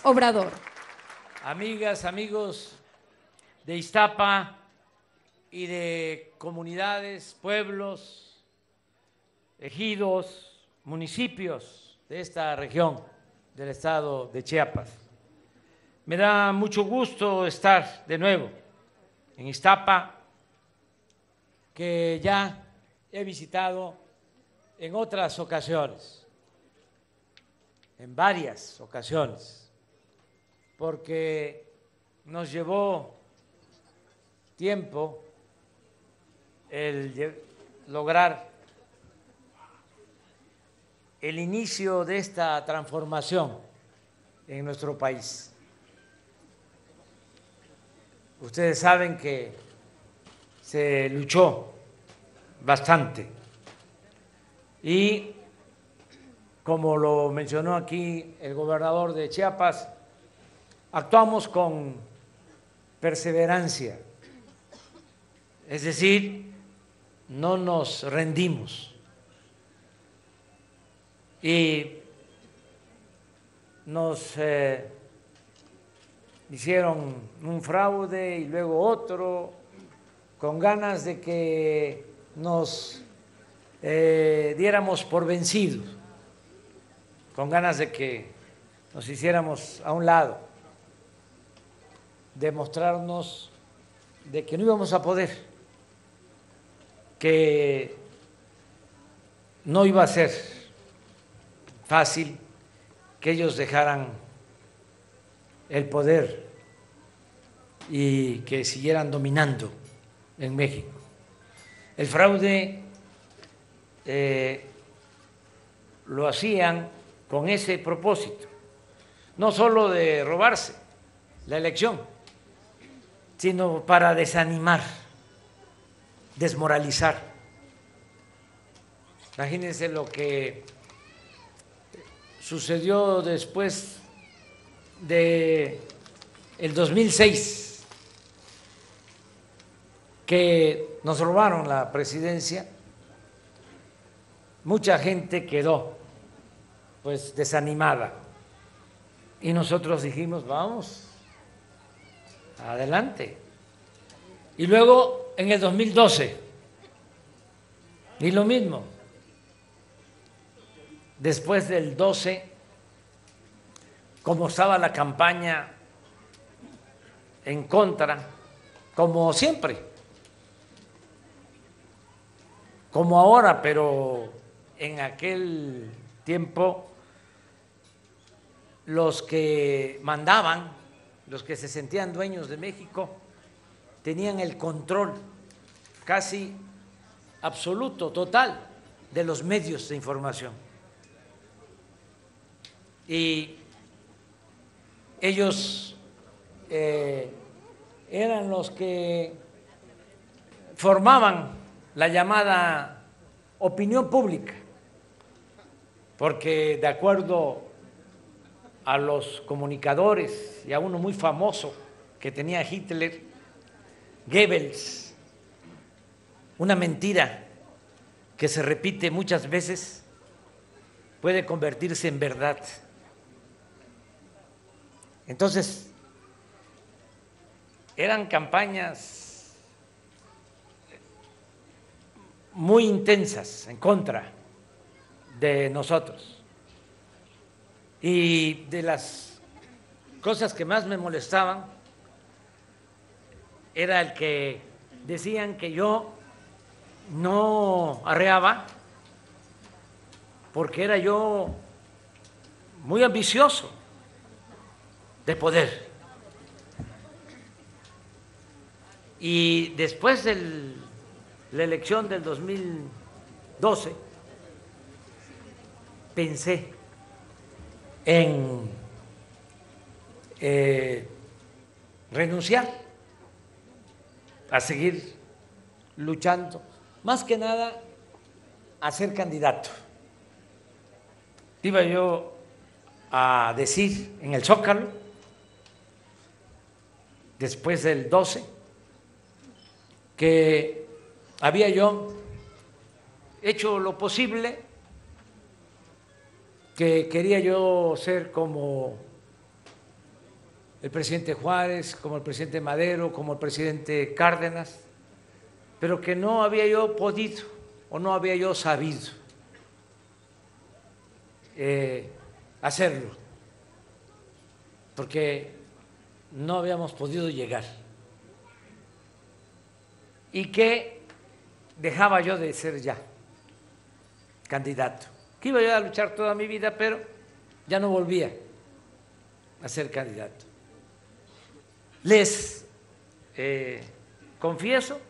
Obrador. Amigas, amigos de Iztapa y de comunidades, pueblos, ejidos, municipios de esta región del estado de Chiapas. Me da mucho gusto estar de nuevo en Iztapa, que ya he visitado en otras ocasiones, en varias ocasiones, porque nos llevó tiempo el lograr el inicio de esta transformación en nuestro país. Ustedes saben que se luchó bastante y, como lo mencionó aquí el gobernador de Chiapas, actuamos con perseverancia, es decir, no nos rendimos y nos hicieron un fraude y luego otro, con ganas de que nos diéramos por vencidos, con ganas de que nos hiciéramos a un lado, demostrarnos de que no íbamos a poder, que no iba a ser fácil que ellos dejaran el poder y que siguieran dominando en México. El fraude lo hacían con ese propósito, no solo de robarse la elección, sino para desanimar, desmoralizar. Imagínense lo que sucedió después de el 2006, que nos robaron la presidencia. Mucha gente quedó pues desanimada y nosotros dijimos, vamos, adelante. Y luego en el 2012, y lo mismo. Después del 12, como estaba la campaña en contra, como siempre, como ahora, pero en aquel tiempo los que mandaban, los que se sentían dueños de México, tenían el control casi absoluto, total, de los medios de información. Y ellos eran los que formaban la llamada opinión pública, porque de acuerdo a los comunicadores y a uno muy famoso que tenía Hitler, Goebbels, una mentira que se repite muchas veces puede convertirse en verdad. Entonces, eran campañas muy intensas en contra de nosotros. Y de las cosas que más me molestaban era el que decían que yo no arreaba porque era yo muy ambicioso de poder. Y después de la elección del 2012, pensé en renunciar a seguir luchando, más que nada a ser candidato. Iba yo a decir en el Zócalo, después del 12, que había yo hecho lo posible, que quería yo ser como el presidente Juárez, como el presidente Madero, como el presidente Cárdenas, pero que no había yo podido o no había yo sabido hacerlo, porque no habíamos podido llegar, y que dejaba yo de ser ya candidato, que iba yo a luchar toda mi vida, pero ya no volvía a ser candidato. Les confieso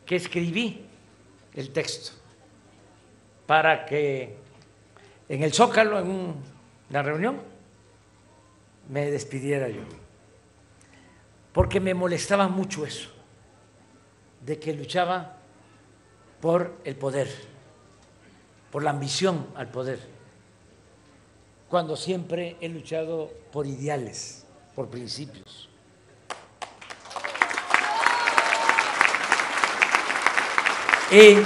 que escribí el texto para que en el Zócalo, en una reunión, me despidiera yo, porque me molestaba mucho eso, de que luchaba por el poder, por la ambición al poder, cuando siempre he luchado por ideales, por principios. Y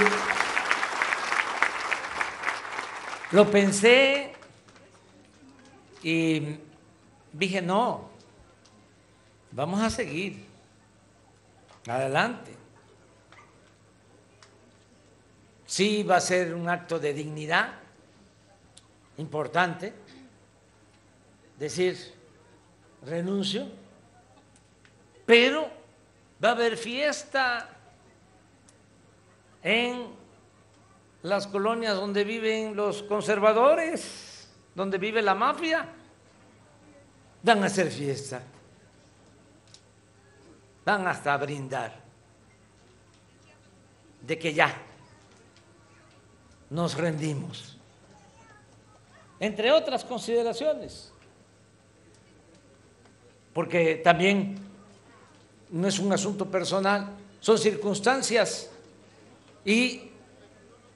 lo pensé y dije, no, vamos a seguir adelante. Sí va a ser un acto de dignidad importante, decir, renuncio, pero va a haber fiesta en las colonias donde viven los conservadores, donde vive la mafia. Van a hacer fiesta, van hasta a brindar de que ya nos rendimos, entre otras consideraciones, porque también no es un asunto personal, son circunstancias, y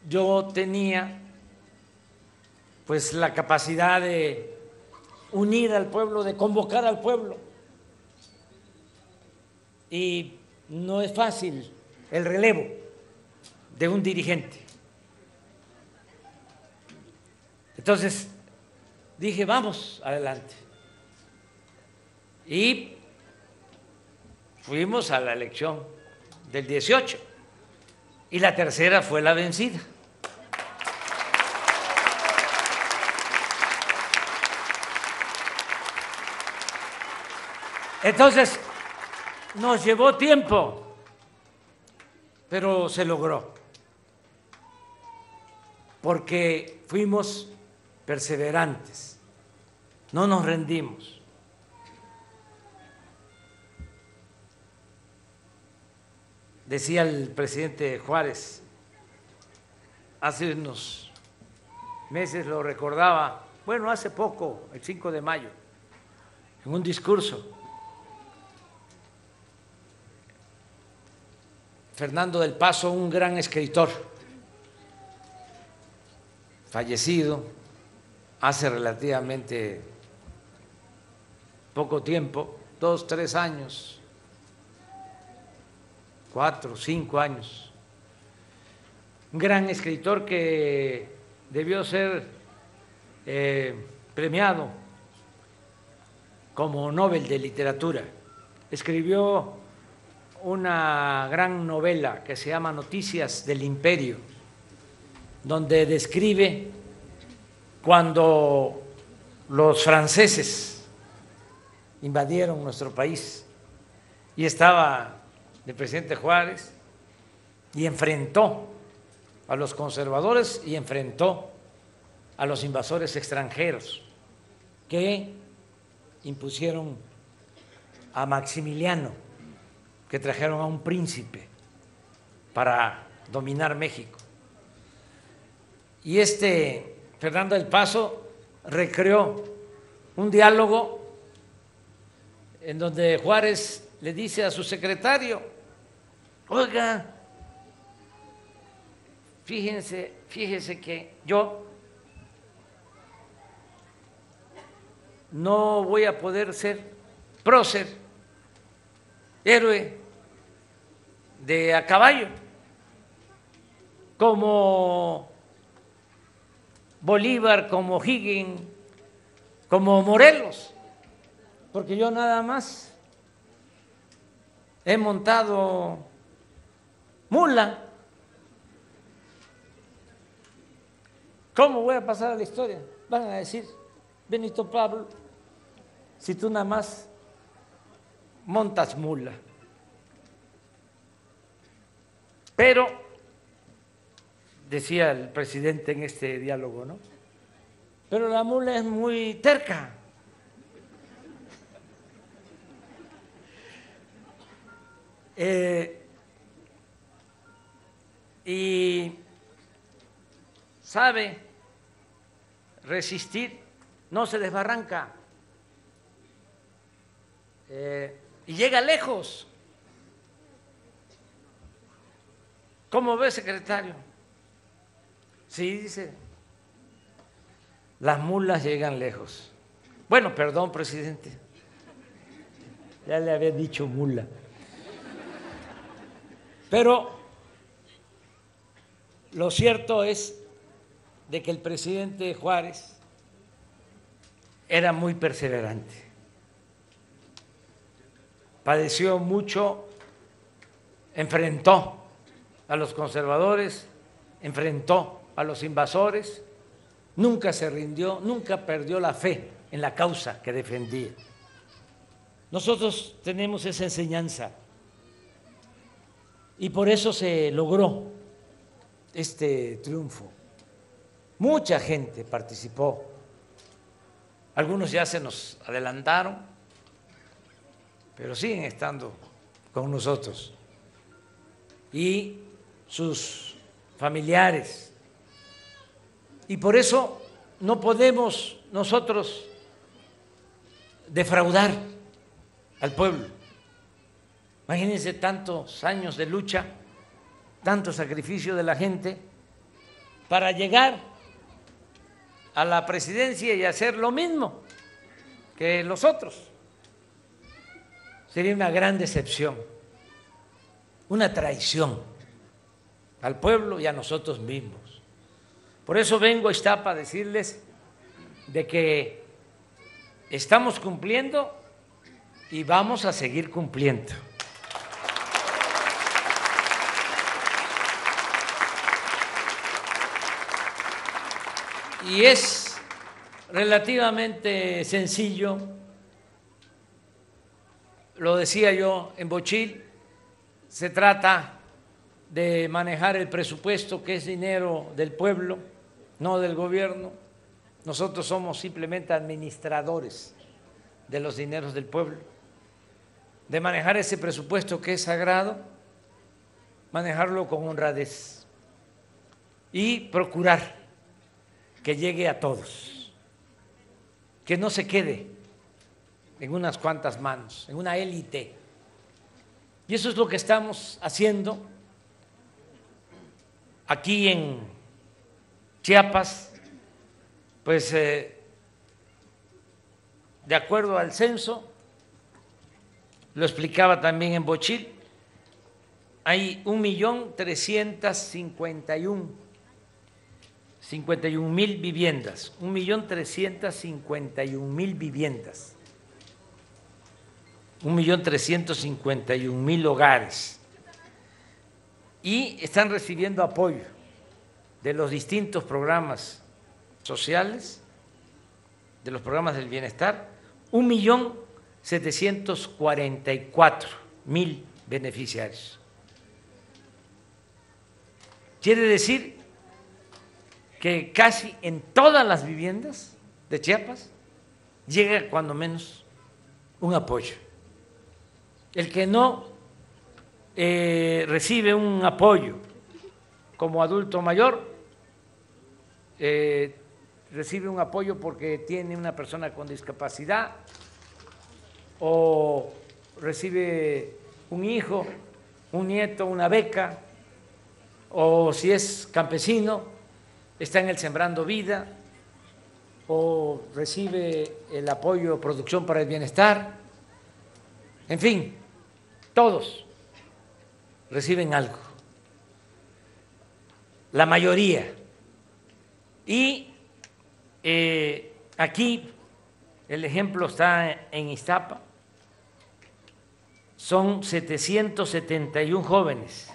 yo tenía pues la capacidad de unir al pueblo, de convocar al pueblo, y no es fácil el relevo de un dirigente. Entonces dije, vamos adelante, y fuimos a la elección del 18 y la tercera fue la vencida. Entonces nos llevó tiempo, pero se logró, porque fuimos perseverantes, no nos rendimos. Decía el presidente Juárez, hace unos meses lo recordaba, bueno, hace poco, el 5 de mayo, en un discurso, Fernando del Paso, un gran escritor, fallecido hace relativamente poco tiempo, 2, 3 años, 4, 5 años, un gran escritor que debió ser premiado como Nobel de Literatura. Escribió una gran novela que se llama Noticias del Imperio, donde describe cuando los franceses invadieron nuestro país y estaba el presidente Juárez y enfrentó a los conservadores y enfrentó a los invasores extranjeros que impusieron a Maximiliano, que trajeron a un príncipe para dominar México. Y Fernando del Paso recreó un diálogo en donde Juárez le dice a su secretario, oiga, fíjese que yo no voy a poder ser prócer, héroe de a caballo, como Bolívar, como Higgins, como Morelos, porque yo nada más he montado mula. ¿Cómo voy a pasar a la historia? Van a decir, Benito Pablo, si tú nada más montas mula. Pero, decía el presidente en este diálogo, ¿no? Pero la mula es muy terca. Y sabe resistir, no se desbarranca y llega lejos. ¿Cómo ve, secretario? Sí, dice, las mulas llegan lejos. Bueno, perdón, presidente, ya le había dicho mula. Pero lo cierto es de que el presidente Juárez era muy perseverante, padeció mucho, enfrentó a los conservadores, enfrentó a los invasores, nunca se rindió, nunca perdió la fe en la causa que defendía. Nosotros tenemos esa enseñanza y por eso se logró este triunfo. Mucha gente participó, algunos ya se nos adelantaron, pero siguen estando con nosotros, y sus familiares. Y por eso no podemos nosotros defraudar al pueblo. Imagínense tantos años de lucha, tanto sacrificio de la gente para llegar a la presidencia y hacer lo mismo que los otros. Sería una gran decepción, una traición al pueblo y a nosotros mismos. Por eso vengo a Ixtapa a decirles de que estamos cumpliendo y vamos a seguir cumpliendo. Y es relativamente sencillo, lo decía yo en Bochil, se trata de manejar el presupuesto, que es dinero del pueblo, no del gobierno. Nosotros somos simplemente administradores de los dineros del pueblo, de manejar ese presupuesto que es sagrado, manejarlo con honradez y procurar que llegue a todos, que no se quede en unas cuantas manos, en una élite. Y eso es lo que estamos haciendo aquí en Chiapas, pues de acuerdo al censo, lo explicaba también en Bochil, hay 1.351.000 viviendas, 1.351.000 viviendas, 1.351.000 hogares, y están recibiendo apoyo de los distintos programas sociales, de los programas del bienestar, 1.744.000 beneficiarios. Quiere decir que casi en todas las viviendas de Chiapas llega cuando menos un apoyo. El que no recibe un apoyo como adulto mayor, recibe un apoyo porque tiene una persona con discapacidad o recibe un hijo, un nieto, una beca, o si es campesino, está en el Sembrando Vida, o recibe el apoyo Producción para el Bienestar, en fin, todos reciben algo, la mayoría. Y aquí el ejemplo está en Iztapa, son 771 jóvenes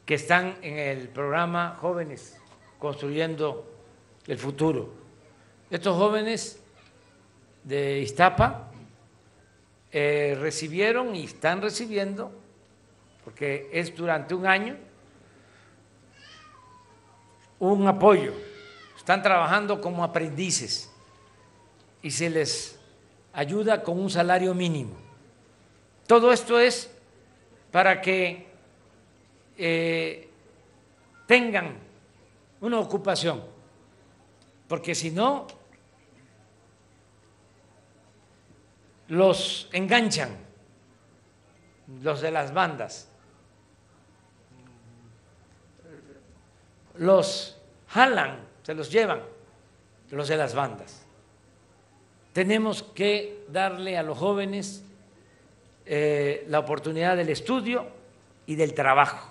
que están en el programa Jóvenes Construyendo el Futuro. Estos jóvenes de Iztapa recibieron y están recibiendo, porque es durante un año, un apoyo. Están trabajando como aprendices y se les ayuda con un salario mínimo. Todo esto es para que tengan una ocupación, porque si no, los enganchan los de las bandas, los jalan, se los llevan los de las bandas. Tenemos que darle a los jóvenes la oportunidad del estudio y del trabajo.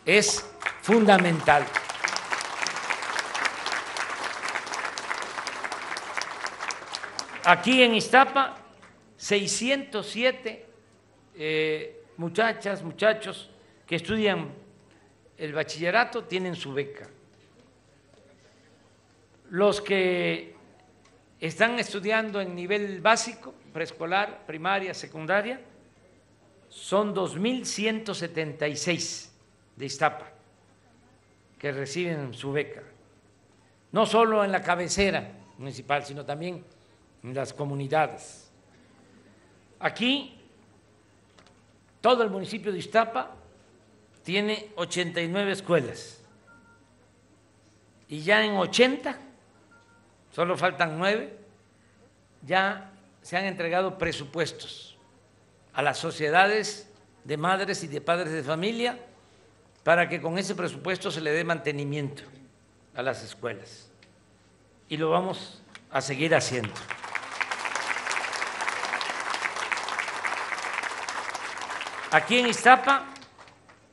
Es fundamental. Aquí en Iztapa, 607 muchachas, muchachos que estudian el bachillerato tienen su beca. Los que están estudiando en nivel básico, preescolar, primaria, secundaria, son 2.176 de Iztapa que reciben su beca, no solo en la cabecera municipal, sino también en las comunidades. Aquí, todo el municipio de Iztapa tiene 89 escuelas y ya en 80, solo faltan 9, ya se han entregado presupuestos a las sociedades de madres y de padres de familia para que con ese presupuesto se le dé mantenimiento a las escuelas. Y lo vamos a seguir haciendo. Aquí en Iztapa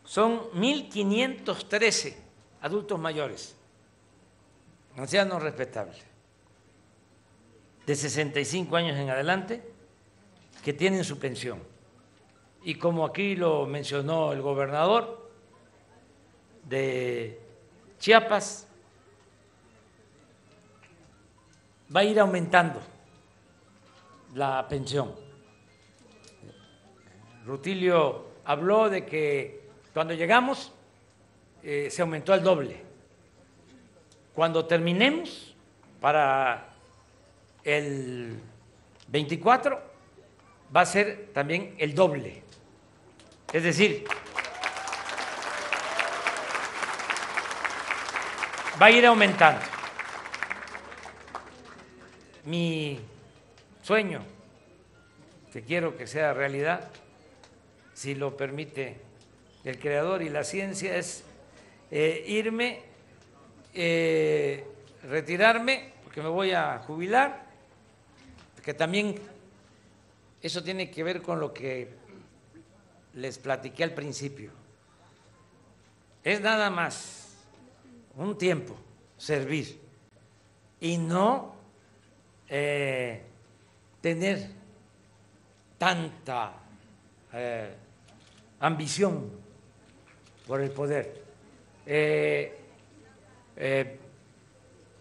son 1.513 adultos mayores, ancianos respetables, de 65 años en adelante, que tienen su pensión. Y como aquí lo mencionó el gobernador de Chiapas, va a ir aumentando la pensión. Rutilio habló de que cuando llegamos se aumentó al doble. Cuando terminemos, para el 24, va a ser también el doble. Es decir, va a ir aumentando. Mi sueño, que quiero que sea realidad, si lo permite el Creador y la ciencia, es irme, retirarme, porque me voy a jubilar, porque también eso tiene que ver con lo que les platiqué al principio. Es nada más un tiempo servir y no tener tanta ambición por el poder.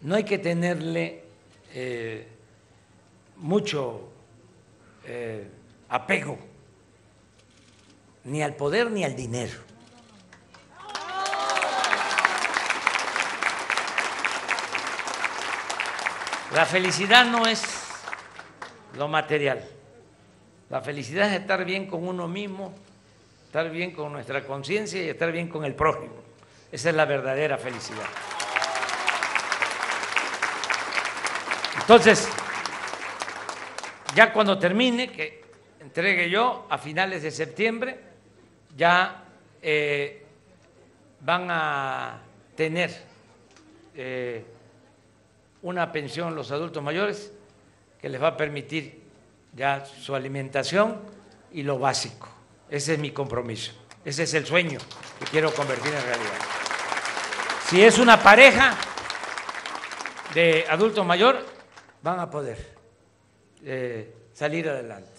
No hay que tenerle mucho apego ni al poder ni al dinero. La felicidad no es lo material. La felicidad es estar bien con uno mismo, estar bien con nuestra conciencia y estar bien con el prójimo. Esa es la verdadera felicidad. Entonces, ya cuando termine, que entregue yo a finales de septiembre, ya van a tener una pensión los adultos mayores que les va a permitir ya su alimentación y lo básico. Ese es mi compromiso, ese es el sueño que quiero convertir en realidad. Si es una pareja, de adulto mayor van a poder salir adelante.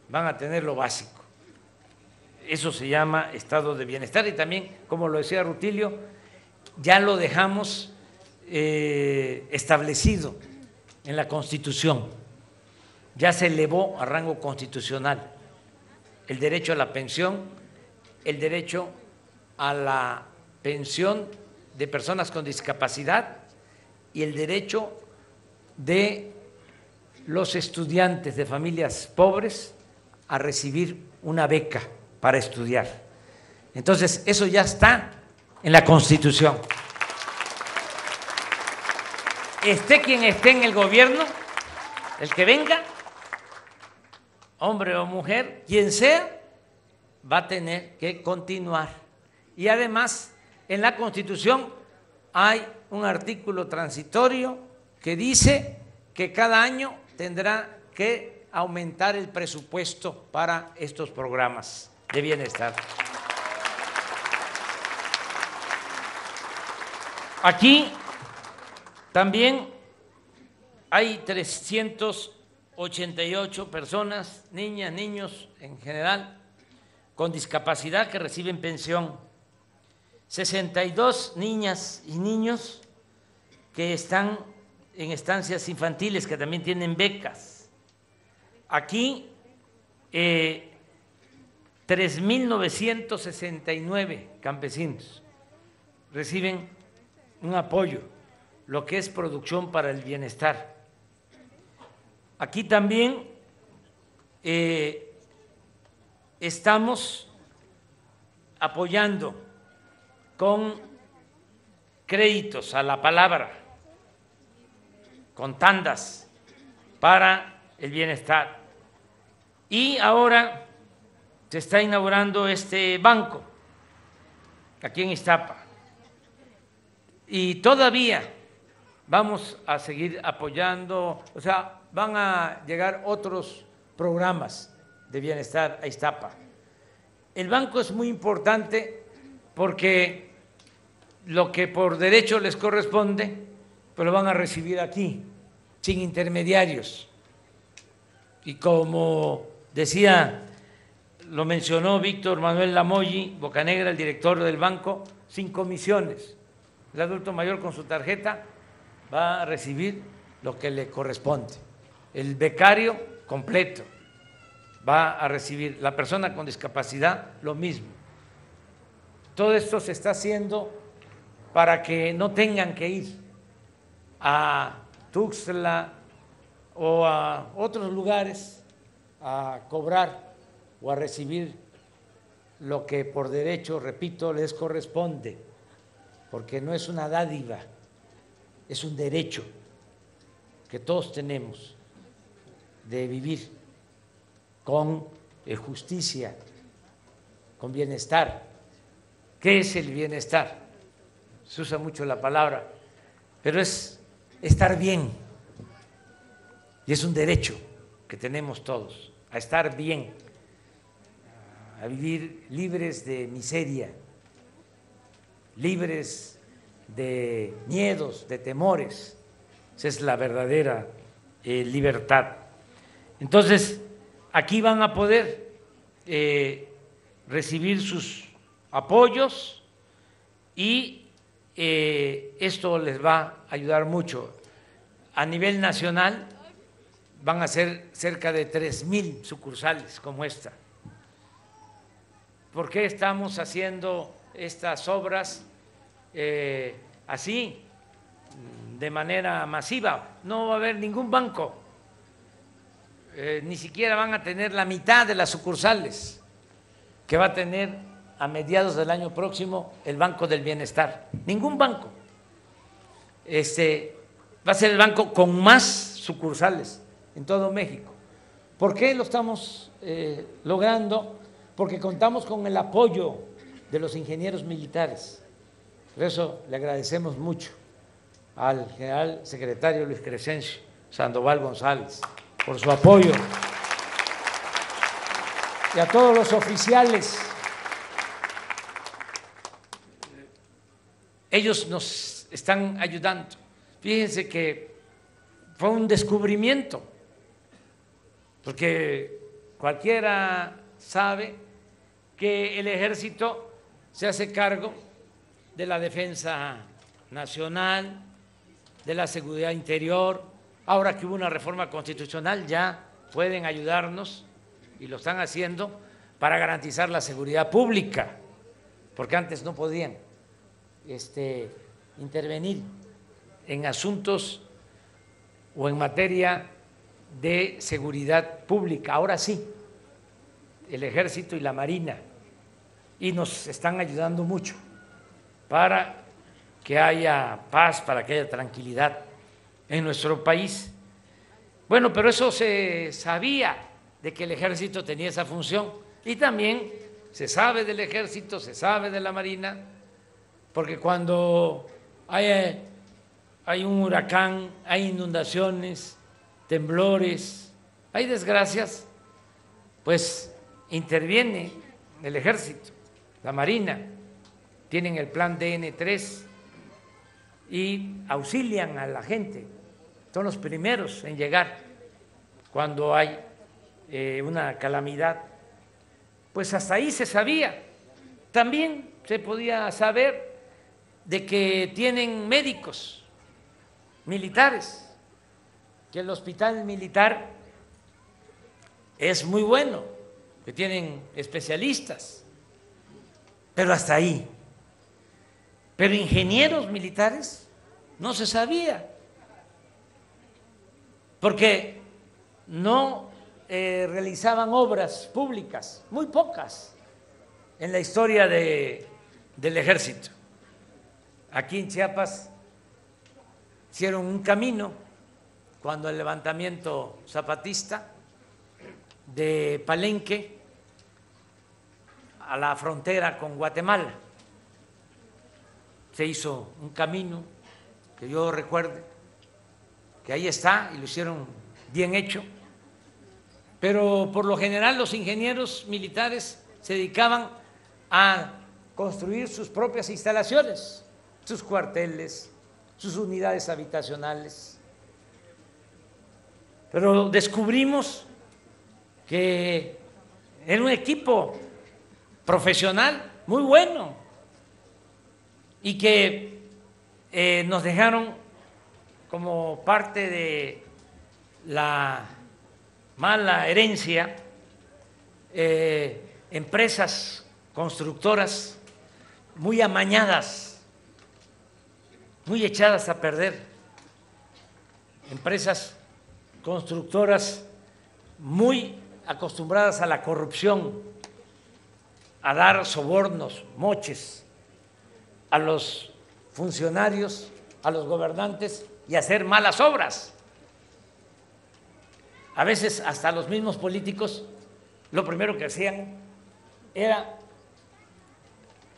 Van a tener lo básico. Eso se llama estado de bienestar y también, como lo decía Rutilio, ya lo dejamos establecido en la Constitución. Ya se elevó a rango constitucional el derecho a la pensión, el derecho a la pensión de personas con discapacidad y el derecho de los estudiantes de familias pobres a recibir una beca para estudiar. Entonces, eso ya está en la Constitución. Esté quien esté en el gobierno, el que venga, hombre o mujer, quien sea, va a tener que continuar. Y además, en la Constitución hay un artículo transitorio que dice que cada año tendrá que aumentar el presupuesto para estos programas de bienestar. Aquí también hay 388 personas, niñas, niños en general, con discapacidad que reciben pensión, 62 niñas y niños que están en estancias infantiles que también tienen becas. Aquí 3.969 campesinos reciben un apoyo, lo que es producción para el bienestar. Aquí también estamos apoyando con créditos a la palabra, con tandas para el bienestar. Y ahora se está inaugurando este banco aquí en Iztapa. Y todavía vamos a seguir apoyando, o sea, van a llegar otros programas de bienestar a Iztapa. El banco es muy importante porque lo que por derecho les corresponde, pues lo van a recibir aquí, sin intermediarios. Y como decía, lo mencionó Víctor Manuel Lamoyi, Bocanegra, el director del banco, sin comisiones. El adulto mayor con su tarjeta va a recibir lo que le corresponde. El becario completo va a recibir, la persona con discapacidad lo mismo. Todo esto se está haciendo para que no tengan que ir a Tuxtla o a otros lugares a cobrar o a recibir lo que por derecho, repito, les corresponde, porque no es una dádiva, es un derecho que todos tenemos de vivir con justicia, con bienestar. ¿Qué es el bienestar? Se usa mucho la palabra, pero es estar bien, y es un derecho que tenemos todos, a estar bien, a vivir libres de miseria, libres de miedos, de temores. Esa es la verdadera libertad. Entonces, aquí van a poder recibir sus apoyos y esto les va a ayudar mucho. A nivel nacional van a ser cerca de 3,000 sucursales como esta. ¿Por qué estamos haciendo estas obras así, de manera masiva? No va a haber ningún banco, ni siquiera van a tener la mitad de las sucursales que va a tener a mediados del año próximo el Banco del Bienestar. Ningún banco. Va a ser el banco con más sucursales en todo México. ¿Por qué lo estamos logrando? Porque contamos con el apoyo de los ingenieros militares. Por eso le agradecemos mucho al general secretario Luis Crescencio Sandoval González por su apoyo y a todos los oficiales. Ellos nos están ayudando. Fíjense que fue un descubrimiento, porque cualquiera sabe que el ejército se hace cargo de la defensa nacional, de la seguridad interior. Ahora que hubo una reforma constitucional ya pueden ayudarnos, y lo están haciendo, para garantizar la seguridad pública, porque antes no podían intervenir en asuntos o en materia de seguridad pública. Ahora sí, el Ejército y la Marina, y nos están ayudando mucho para que haya paz, para que haya tranquilidad en nuestro país. Bueno, pero eso se sabía, de que el Ejército tenía esa función, y también se sabe del Ejército, se sabe de la Marina, porque cuando hay un huracán, hay inundaciones, temblores, hay desgracias, pues interviene el Ejército, la Marina, tienen el plan DN3 y auxilian a la gente, son los primeros en llegar cuando hay una calamidad. Pues hasta ahí se sabía. También se podía saber de que tienen médicos militares, que el hospital militar es muy bueno, que tienen especialistas, pero hasta ahí. Pero ingenieros militares no se sabía, porque no realizaban obras públicas, muy pocas en la historia del Ejército. Aquí en Chiapas hicieron un camino cuando el levantamiento zapatista de Palenque a la frontera con Guatemala. Se hizo un camino que yo recuerde, que ahí está, y lo hicieron bien hecho, pero por lo general los ingenieros militares se dedicaban a construir sus propias instalaciones, sus cuarteles, sus unidades habitacionales. Pero descubrimos que era un equipo profesional muy bueno y que nos dejaron como parte de la mala herencia empresas constructoras muy amañadas, muy echadas a perder, empresas constructoras muy acostumbradas a la corrupción, a dar sobornos, moches a los funcionarios, a los gobernantes y a hacer malas obras. A veces hasta los mismos políticos lo primero que hacían era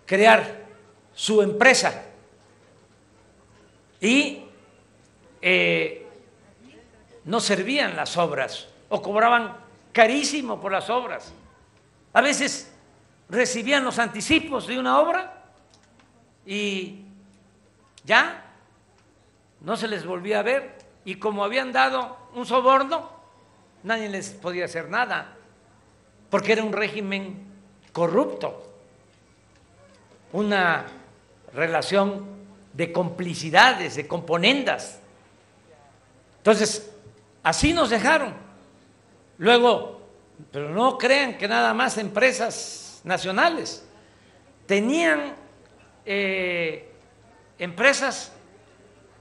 crear su empresa y no servían las obras o cobraban carísimo por las obras. A veces recibían los anticipos de una obra y ya no se les volvía a ver, y como habían dado un soborno, nadie les podía hacer nada, porque era un régimen corrupto, una relación de complicidades, de componendas. Entonces, así nos dejaron. Luego, pero no crean que nada más empresas nacionales, tenían empresas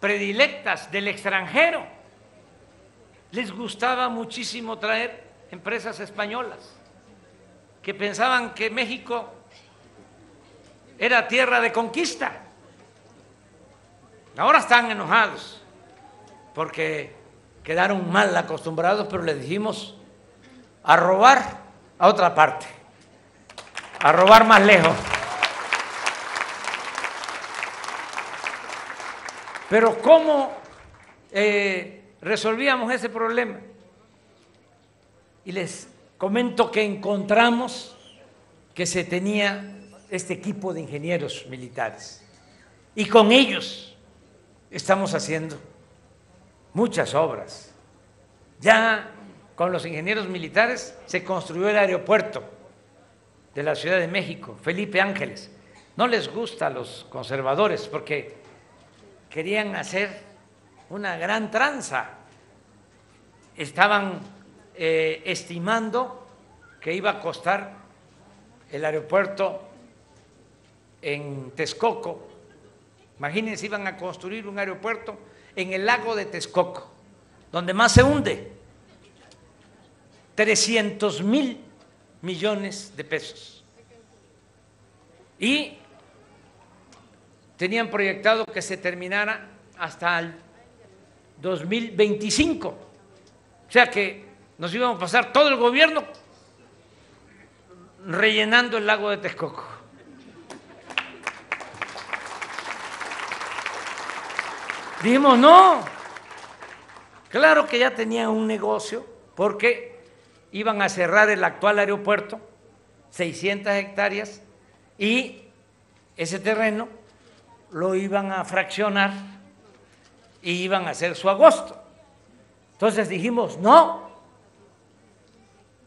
predilectas del extranjero. Les gustaba muchísimo traer empresas españolas, que pensaban que México era tierra de conquista. Ahora están enojados porque quedaron mal acostumbrados, pero les dijimos a robar a otra parte, a robar más lejos. Pero ¿cómo resolvíamos ese problema? Y les comento que encontramos que se tenía este equipo de ingenieros militares y con ellos estamos haciendo muchas obras. Ya con los ingenieros militares se construyó el aeropuerto de la Ciudad de México, Felipe Ángeles. No les gusta a los conservadores porque querían hacer una gran tranza. Estaban estimando que iba a costar el aeropuerto en Texcoco. Imagínense, iban a construir un aeropuerto en el lago de Texcoco, donde más se hunde, 300,000 millones de pesos. Y tenían proyectado que se terminara hasta el 2025. O sea que nos íbamos a pasar todo el gobierno rellenando el lago de Texcoco. Dijimos, no, claro que ya tenían un negocio porque iban a cerrar el actual aeropuerto, 600 hectáreas, y ese terreno lo iban a fraccionar y iban a hacer su agosto. Entonces dijimos, no.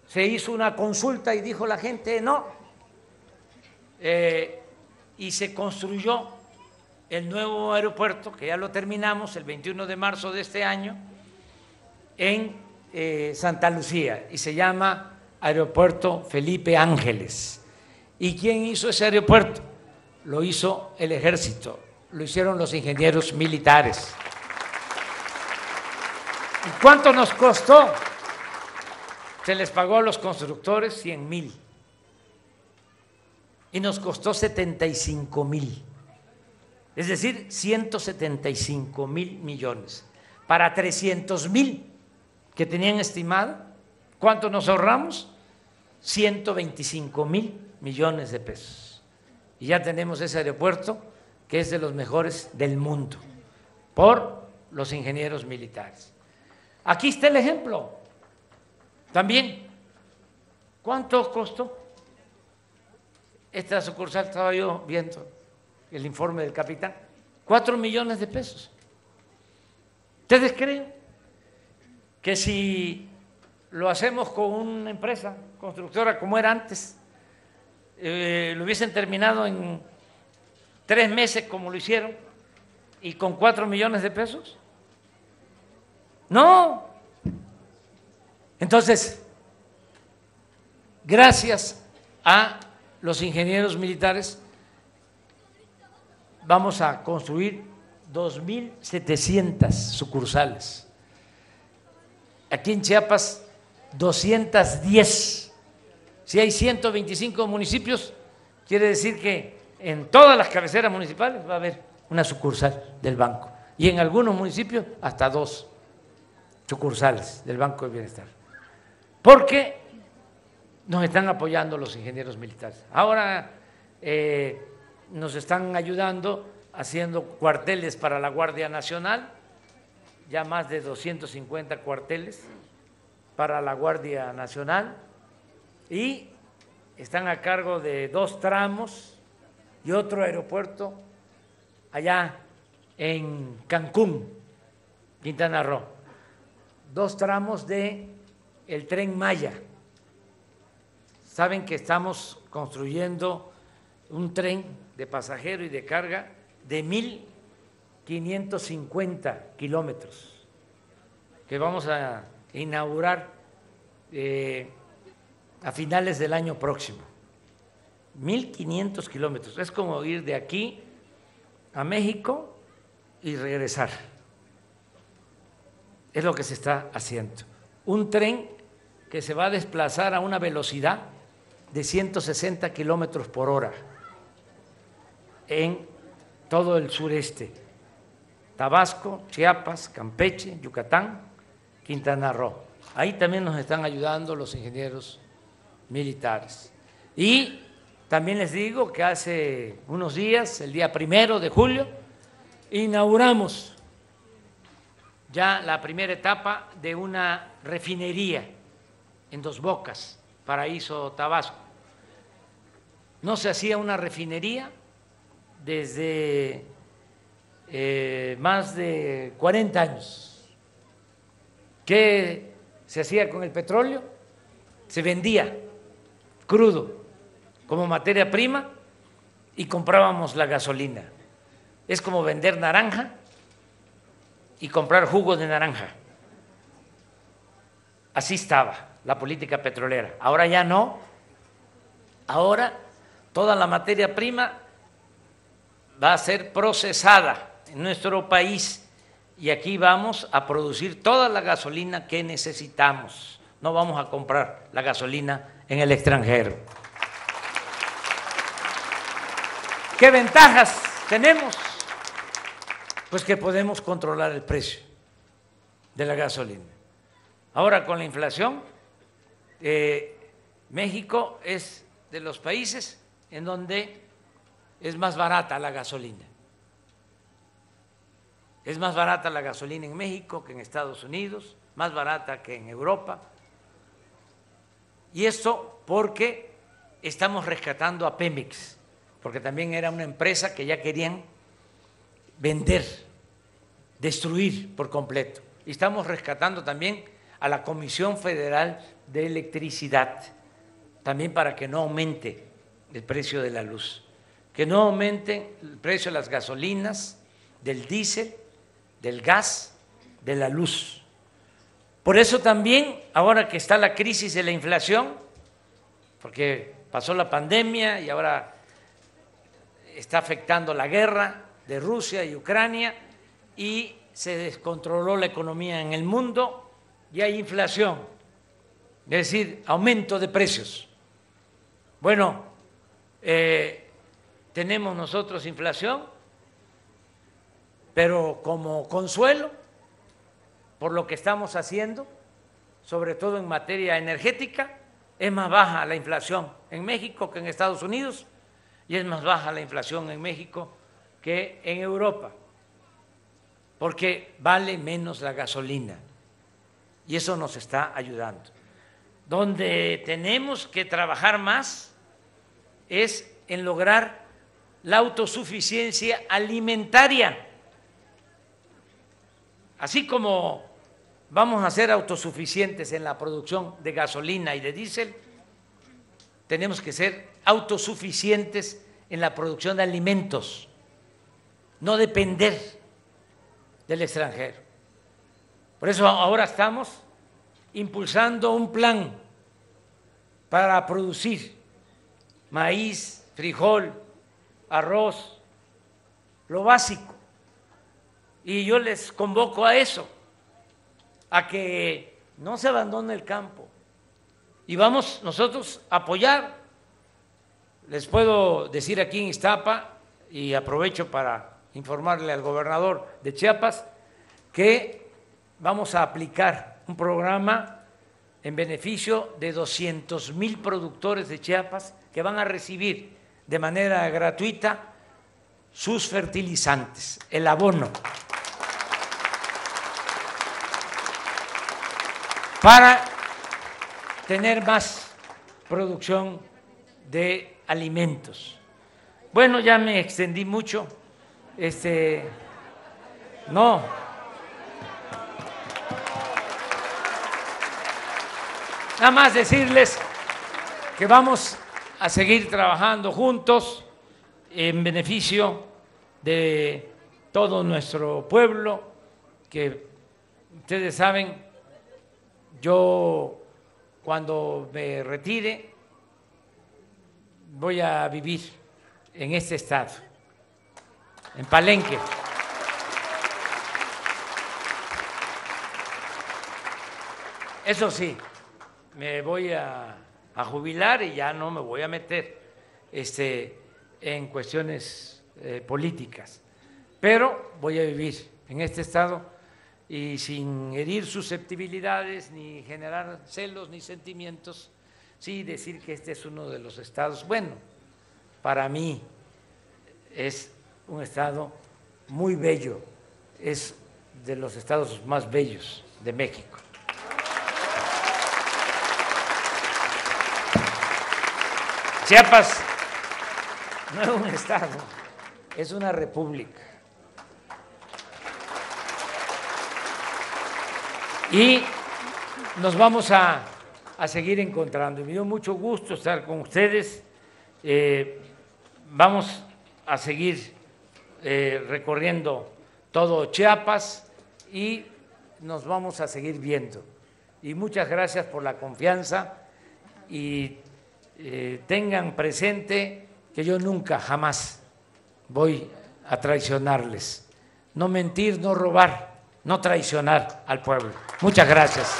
Se hizo una consulta y dijo la gente no. Y se construyó el nuevo aeropuerto, que ya lo terminamos el 21 de marzo de este año, en Santa Lucía, y se llama Aeropuerto Felipe Ángeles. ¿Y quién hizo ese aeropuerto? Lo hizo el Ejército, lo hicieron los ingenieros militares. ¿Y cuánto nos costó? Se les pagó a los constructores 100,000 y nos costó 75,000, es decir, 175,000 millones. Para 300,000 que tenían estimado, ¿cuánto nos ahorramos? 125,000 millones de pesos. Y ya tenemos ese aeropuerto que es de los mejores del mundo por los ingenieros militares. Aquí está el ejemplo. También, ¿cuánto costó? Esta sucursal, estaba yo viendo el informe del capitán, 4 millones de pesos. ¿Ustedes creen que si lo hacemos con una empresa constructora como era antes, lo hubiesen terminado en 3 meses como lo hicieron y con 4 millones de pesos? No. Entonces, gracias a los ingenieros militares, vamos a construir 2,700 sucursales. Aquí en Chiapas, 210. Si hay 125 municipios, quiere decir que en todas las cabeceras municipales va a haber una sucursal del banco. Y en algunos municipios, hasta 2 sucursales del Banco del Bienestar. Porque nos están apoyando los ingenieros militares. Ahora nos están ayudando haciendo cuarteles para la Guardia Nacional, ya más de 250 cuarteles para la Guardia Nacional, y están a cargo de 2 tramos y otro aeropuerto allá en Cancún, Quintana Roo, 2 tramos de el Tren Maya. Saben que estamos construyendo un tren de pasajero y de carga de 1,550 kilómetros que vamos a inaugurar a finales del año próximo. 1,500 kilómetros. Es como ir de aquí a México y regresar. Es lo que se está haciendo. Un tren que se va a desplazar a una velocidad de 160 kilómetros por hora en todo el sureste: Tabasco, Chiapas, Campeche, Yucatán, Quintana Roo. Ahí también nos están ayudando los ingenieros militares. Y también les digo que hace unos días, el día 1 de julio, inauguramos ya la primera etapa de una refinería en Dos Bocas, Paraíso, Tabasco. No se hacía una refinería desde más de 40 años. ¿Qué se hacía con el petróleo? Se vendía crudo como materia prima y comprábamos la gasolina. Es como vender naranja y comprar jugo de naranja. Así estaba la política petrolera. Ahora ya no. Ahora toda la materia prima va a ser procesada en nuestro país y aquí vamos a producir toda la gasolina que necesitamos. No vamos a comprar la gasolina en el extranjero. ¿Qué ventajas tenemos? Pues que podemos controlar el precio de la gasolina. Ahora con la inflación, México es de los países en donde es más barata la gasolina. Es más barata la gasolina en México que en Estados Unidos, más barata que en Europa. Y esto porque estamos rescatando a Pemex, porque también era una empresa que ya querían vender, destruir por completo. Y estamos rescatando también a la Comisión Federal de Electricidad, también para que no aumente el precio de la luz, que no aumente el precio de las gasolinas, del diésel, del gas, de la luz. Por eso también, ahora que está la crisis de la inflación, porque pasó la pandemia y ahora está afectando la guerra de Rusia y Ucrania y se descontroló la economía en el mundo y hay inflación, es decir, aumento de precios. Bueno, tenemos nosotros inflación, pero como consuelo por lo que estamos haciendo, sobre todo en materia energética, es más baja la inflación en México que en Estados Unidos y es más baja la inflación en México que en Europa, porque vale menos la gasolina y eso nos está ayudando. Donde tenemos que trabajar más es en lograr la autosuficiencia alimentaria. Así como vamos a ser autosuficientes en la producción de gasolina y de diésel, tenemos que ser autosuficientes en la producción de alimentos, no depender del extranjero. Por eso ahora estamos impulsando un plan para producir maíz, frijol, arroz, lo básico. Y yo les convoco a eso, a que no se abandone el campo. Y vamos nosotros a apoyar. Les puedo decir aquí en Iztapa, y aprovecho para informarle al gobernador de Chiapas, que vamos a aplicar un programa en beneficio de 200,000 productores de Chiapas que van a recibir de manera gratuita sus fertilizantes, el abono, para tener más producción de alimentos. Bueno, ya me extendí mucho. No. Nada más decirles que vamos a seguir trabajando juntos en beneficio de todo nuestro pueblo, que ustedes saben, yo cuando me retire voy a vivir en este estado, en Palenque. Eso sí, me voy a jubilar y ya no me voy a meter en cuestiones políticas, pero voy a vivir en este estado y sin herir susceptibilidades, ni generar celos, ni sentimientos, sí decir que este es uno de los estados, bueno, para mí es un estado muy bello, es de los estados más bellos de México. Chiapas no es un estado, es una república. Y nos vamos a seguir encontrando. Me dio mucho gusto estar con ustedes. Vamos a seguir recorriendo todo Chiapas y nos vamos a seguir viendo. Y muchas gracias por la confianza y tengan presente que yo nunca, jamás voy a traicionarles. No mentir, no robar, no traicionar al pueblo. Muchas gracias.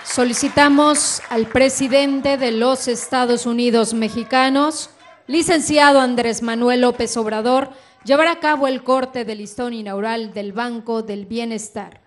Solicitamos al presidente de los Estados Unidos mexicanos, licenciado Andrés Manuel López Obrador, llevar a cabo el corte del listón inaugural del Banco del Bienestar.